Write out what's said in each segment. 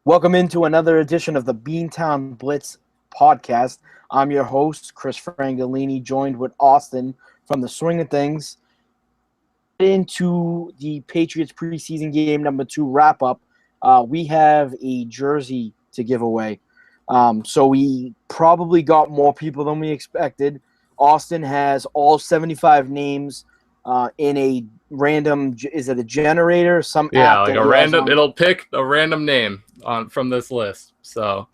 Welcome into another edition of the Beantown Blitz podcast. I'm your host, Chris Frangolini, joined with Austin from the Swing of Things. Into the Patriots preseason game number 2 wrap up, we have a jersey to give away. So we probably got more people than we expected. Austin has all 75 names in a random, is it a generator? Some Yeah, app like that a he has random. on. It'll pick a random name from this list. So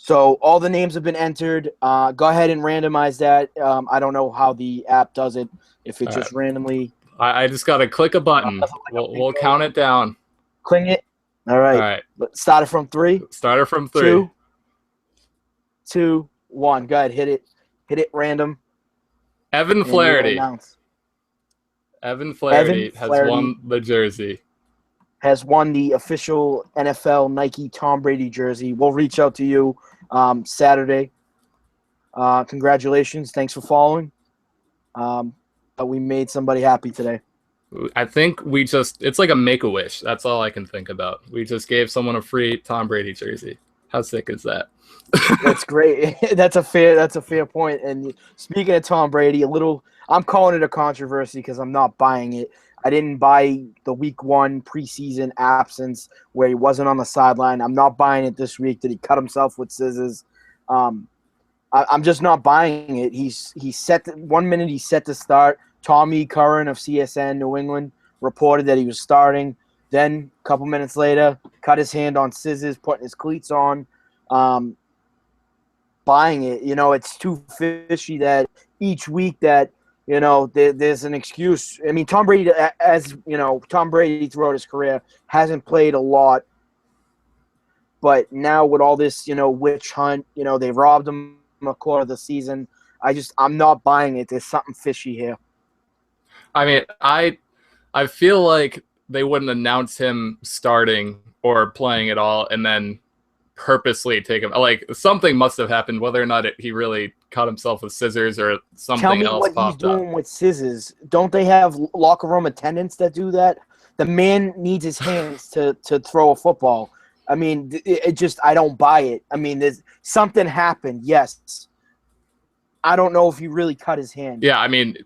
all the names have been entered. Go ahead and randomize that. I don't know how the app does it. If it All right, just randomly I just gotta click a button. like a We'll bingo, count it down. cling it. All All right. right, Let's start it from 3, starter from 3. 2, 2, 1. Go ahead, hit it. Hit it random, Evan and we'll Flaherty. announce. Evan Evan Flaherty has Flaherty won the jersey. has won the official NFL Nike Tom Brady jersey. We'll reach out to you Saturday. Congratulations. Thanks for following. We made somebody happy today. I think it's like a make-a-wish. That's all I can think about. We just gave someone a free Tom Brady jersey. How sick is that? That's great. That's a fair point. And speaking of Tom Brady, I'm calling it a controversy because I'm not buying it. I didn't buy the week 1 preseason absence where he wasn't on the sideline. I'm not buying it this week that he cut himself with scissors. I'm just not buying it. He's set 1 minute he's set to start. Tommy Curran of CSN New England reported that he was starting. Then a couple minutes later, cut his hand on scissors, putting his cleats on. Buying it, it's too fishy that each week that there's an excuse. I mean, Tom Brady, Tom Brady throughout his career hasn't played a lot, but now with all this, witch hunt, they robbed him a quarter of the season. I'm not buying it. There's something fishy here. I mean, I feel like they wouldn't announce him starting or playing at all, and then purposely take him. Like something must have happened, whether or not he really cut himself with scissors or Tell something me else what he's popped up. doing with scissors. Don't they have locker room attendants that do that? The man needs his hands to throw a football. I mean, I don't buy it. I mean, there's something happened. Yes. I don't know if he really cut his hand. Yeah, I mean,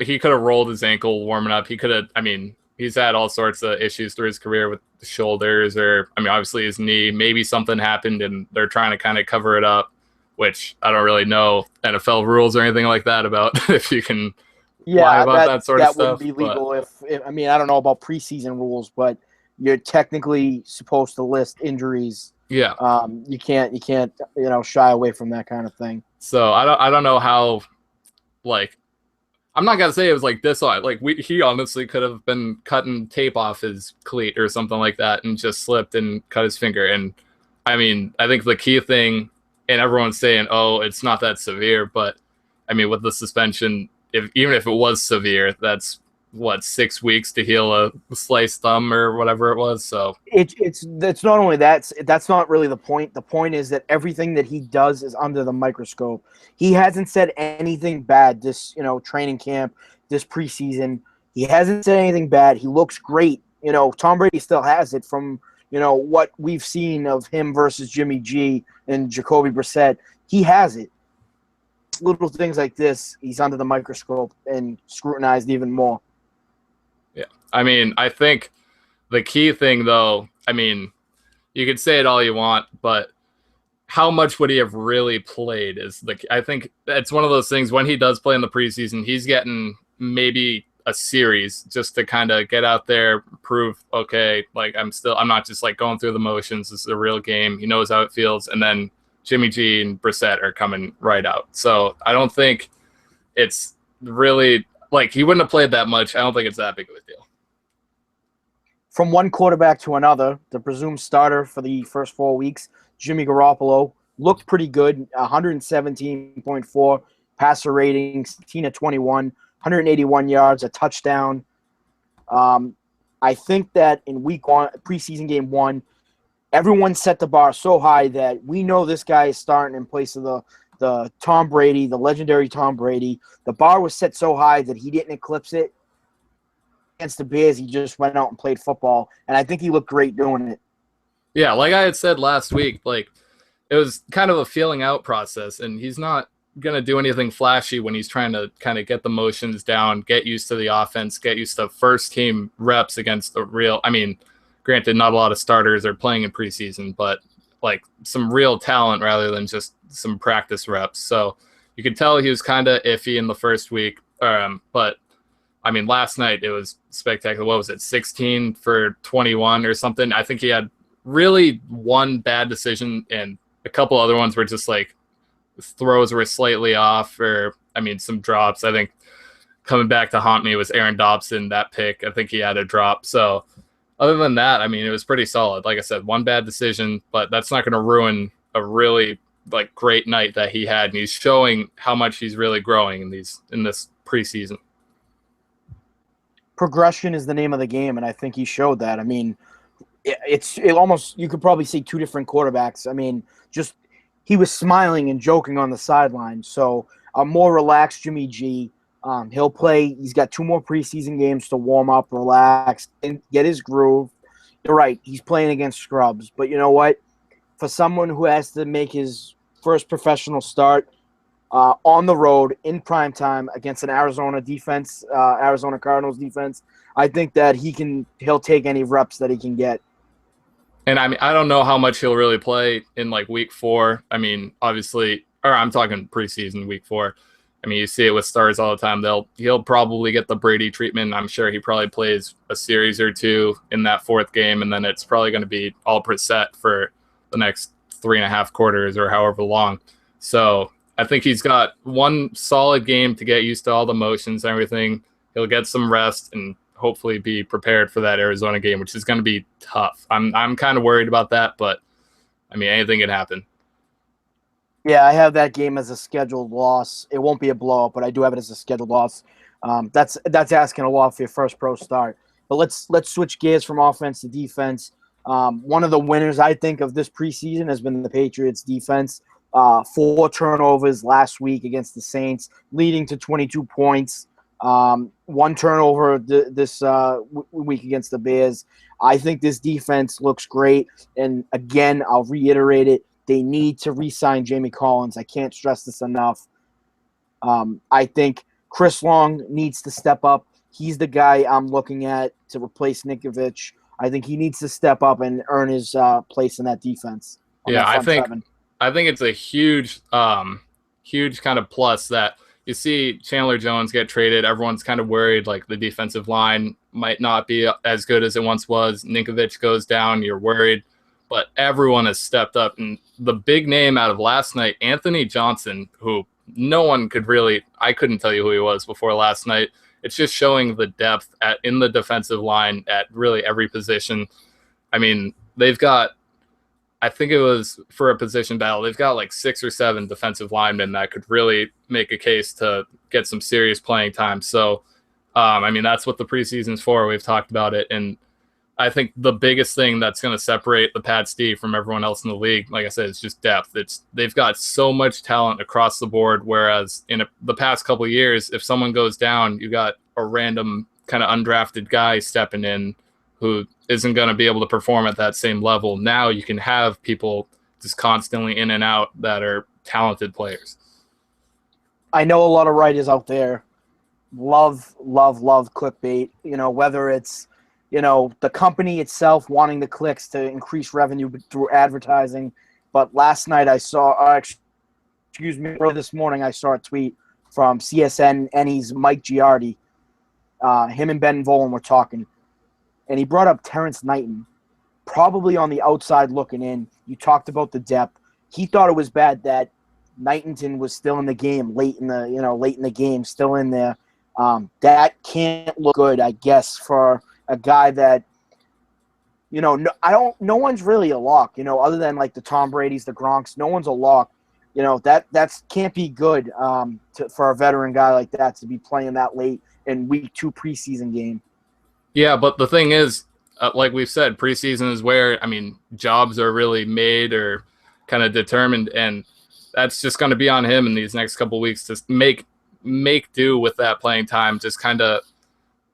he could have rolled his ankle warming up. He could have. I mean, he's had all sorts of issues through his career with the shoulders, or I mean, obviously his knee. Maybe something happened, and they're trying to kind of cover it up. Which I don't really know NFL rules or anything like that about if you can lie Yeah, about that sort of wouldn't stuff. be But legal if I mean, I don't know about preseason rules, but you're technically supposed to list injuries. yeah, You can't shy away from that kind of thing. so I don't know how, like, I'm not gonna say it was like this on. Like he honestly could have been cutting tape off his cleat or something like that and just slipped and cut his finger. And I mean, I think the key thing, and everyone's saying, oh, it's not that severe, but I mean, with the suspension, even if it was severe, that's what, 6 weeks to heal a sliced thumb or whatever it was. So It's not only that. That's not really the point. The point is that everything that he does is under the microscope. He hasn't said anything bad this training camp, this preseason. He hasn't said anything bad. He looks great. Tom Brady still has it from what we've seen of him versus Jimmy G and Jacoby Brissett. He has it. Little things like this, he's under the microscope and scrutinized even more. yeah, I mean, I think the key thing, though, I mean, you could say it all you want, but how much would he have really played I think it's one of those things. When he does play in the preseason, he's getting maybe a series just to kind of get out there, prove, okay, like I'm not just like going through the motions. This is a real game. He knows how it feels. And then Jimmy G and Brissett are coming right out. So I don't think it's really like he wouldn't have played that much. I don't think it's that big of a deal. From one quarterback to another, the presumed starter for the first 4 weeks, Jimmy Garoppolo, looked pretty good. 117.4 passer rating, 16 of 21, 181 yards, a touchdown. I think that in week 1, preseason game 1, everyone set the bar so high that we know this guy is starting in place of the Tom Brady, the legendary Tom Brady. The bar was set so high that he didn't eclipse it. Against the Bears, he just went out and played football, and I think he looked great doing it. Yeah, like I had said last week, like it was kind of a feeling out process, and he's not going to do anything flashy when he's trying to kind of get the motions down, get used to the offense, get used to first team reps against the real. I mean, granted, not a lot of starters are playing in preseason, but like some real talent rather than just some practice reps. So you could tell he was kind of iffy in the first week. But I mean, last night it was spectacular. What was it, 16 for 21 or something? I think he had really one bad decision, and a couple other ones were just like throws were slightly off, or I mean, some drops. I think coming back to haunt me was Aaron Dobson, that pick. I think he had a drop. So other than that, I mean, it was pretty solid. Like I said, one bad decision, but that's not going to ruin a really like great night that he had. And he's showing how much he's really growing in this preseason. Progression is the name of the game, and I think he showed that. I mean, it almost, you could probably see two different quarterbacks. I mean, just he was smiling and joking on the sideline. So a more relaxed Jimmy G. He'll play. He's got 2 more preseason games to warm up, relax, and get his groove. You're right. He's playing against scrubs, but you know what? For someone who has to make his first professional start on the road in prime time against an Arizona defense, Arizona Cardinals defense, I think that he'll take any reps that he can get. And I mean, I don't know how much he'll really play in like week 4. I mean, obviously, or I'm talking preseason week 4. I mean, you see it with stars all the time. He'll probably get the Brady treatment. I'm sure he probably plays a series or 2 in that 4th game, and then it's probably going to be all preset for the next 3.5 quarters or however long. So I think he's got one solid game to get used to all the motions and everything. He'll get some rest and hopefully be prepared for that Arizona game, which is going to be tough. I'm kind of worried about that, but I mean, anything can happen. Yeah, I have that game as a scheduled loss. It won't be a blowout, but I do have it as a scheduled loss. That's asking a lot for your first pro start. But let's switch gears from offense to defense. One of the winners, I think, of this preseason has been the Patriots defense. 4 turnovers last week against the Saints, leading to 22 points. 1 turnover this week against the Bears. I think this defense looks great. And again, I'll reiterate it. They need to re-sign Jamie Collins. I can't stress this enough. I think Chris Long needs to step up. He's the guy I'm looking at to replace Ninkovich. I think he needs to step up and earn his place in that defense. Yeah, I think it's a huge kind of plus that you see Chandler Jones get traded. Everyone's kind of worried like the defensive line might not be as good as it once was. Ninkovich goes down, you're worried. But everyone has stepped up. And the big name out of last night, Anthony Johnson, who no one could really – I couldn't tell you who he was before last night. It's just showing the depth in the defensive line at really every position. I mean, they've got – I think it was for a position battle. They've got like 6 or 7 defensive linemen that could really make a case to get some serious playing time. So, I mean, that's what the preseason's for. We've talked about it. And I think the biggest thing that's going to separate the Pat Steve from everyone else in the league, like I said, is just depth. They've got so much talent across the board, whereas in the past couple of years, if someone goes down, you got a random kind of undrafted guy stepping in who isn't going to be able to perform at that same level. Now you can have people just constantly in and out that are talented players. I know a lot of writers out there love clickbait, whether it's the company itself wanting the clicks to increase revenue through advertising. But last night I saw, early this morning I saw a tweet from CSN Ennie's Mike Giardi. Him and Ben Volen were talking, and he brought up Terrence Knighton, probably on the outside looking in. You talked about the depth. He thought it was bad that Knighton was still in the game late in the game, still in there. That can't look good, I guess, for a guy that, no one's really a lock, other than like the Tom Brady's, the Gronks. No one's a lock. That can't be good for a veteran guy like that to be playing that late in week 2 preseason game. Yeah, but the thing is, like we've said, preseason is where, I mean, jobs are really made or kind of determined, and that's just going to be on him in these next couple of weeks to make do with that playing time. Just kind of,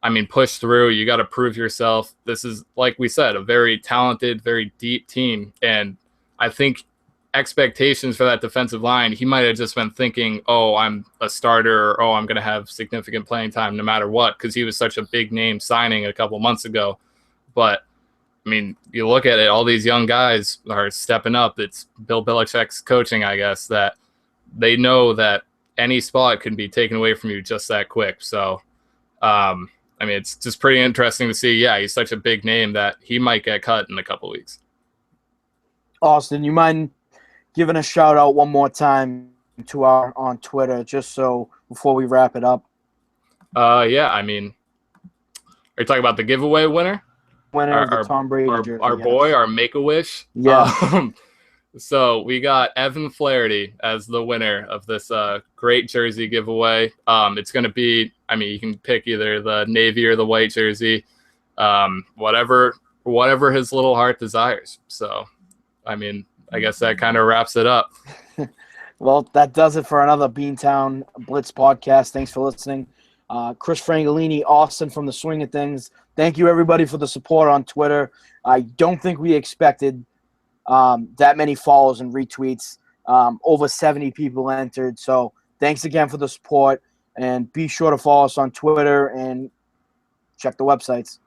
I mean, push through. You got to prove yourself. This is, like we said, a very talented, very deep team. And I think expectations for that defensive line, he might have just been thinking, oh, I'm a starter, or, oh, I'm going to have significant playing time no matter what, because he was such a big name signing a couple months ago. But, I mean, you look at it, all these young guys are stepping up. It's Bill Belichick's coaching, I guess, that they know that any spot can be taken away from you just that quick. So, I mean, it's just pretty interesting to see. Yeah, he's such a big name that he might get cut in a couple weeks. Austin, you mind giving a shout out one more time to our on Twitter, just so before we wrap it up? Yeah, I mean, are you talking about the giveaway winner? Winner of the Tom Brady jersey, our boy, our Make-A-Wish. Yeah. So we got Evan Flaherty as the winner of this great jersey giveaway. It's going to be, I mean, you can pick either the navy or the white jersey, whatever his little heart desires. So, I mean, I guess that kind of wraps it up. Well, that does it for another Beantown Blitz podcast. Thanks for listening. Chris Frangolini, Austin from the Swing of Things. Thank you, everybody, for the support on Twitter. I don't think we expected that many follows and retweets. Over 70 people entered. So thanks again for the support. And be sure to follow us on Twitter and check the websites.